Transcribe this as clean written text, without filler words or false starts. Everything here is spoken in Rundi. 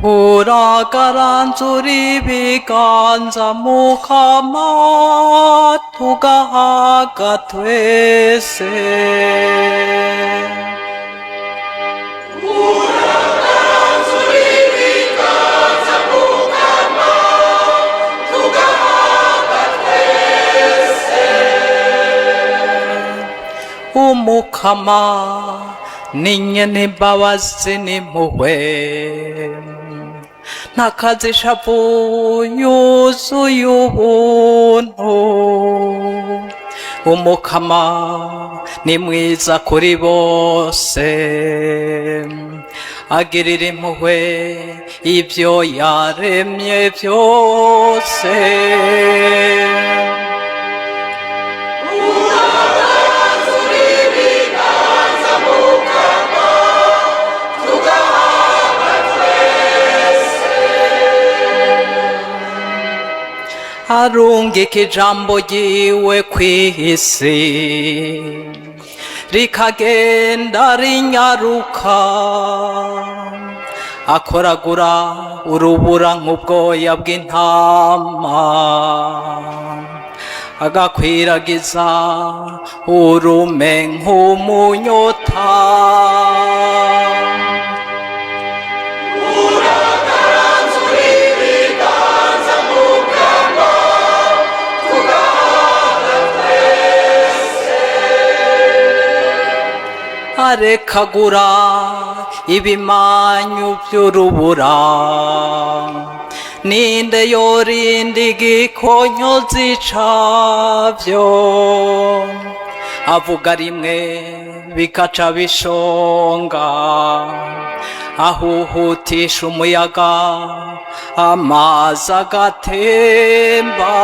Uragaranzuri biganza mukama tugahaga twese. Uragaranzuri biganza mukama tugahaga twese. Umukama ni nyene imbabazi n'impuhwe, ntakazishavu yuzuye ubuntu. Umukama ni mwiza kuri bose, agirira impuhwe ibyo yaremye byose. Arungika ijambo ryiwe kw'isi rikagenda rinyaruka, akoragura urubura nk'ubwoya bw'intama, agakwiragiza urume nk'umunyota. Arekagura ibimanyu by'urubura, ninde yorinda igikonyozi cabyo? Avuga rimwe bikaca bishonga, ahuhutisha umuyaga amazi agatemba.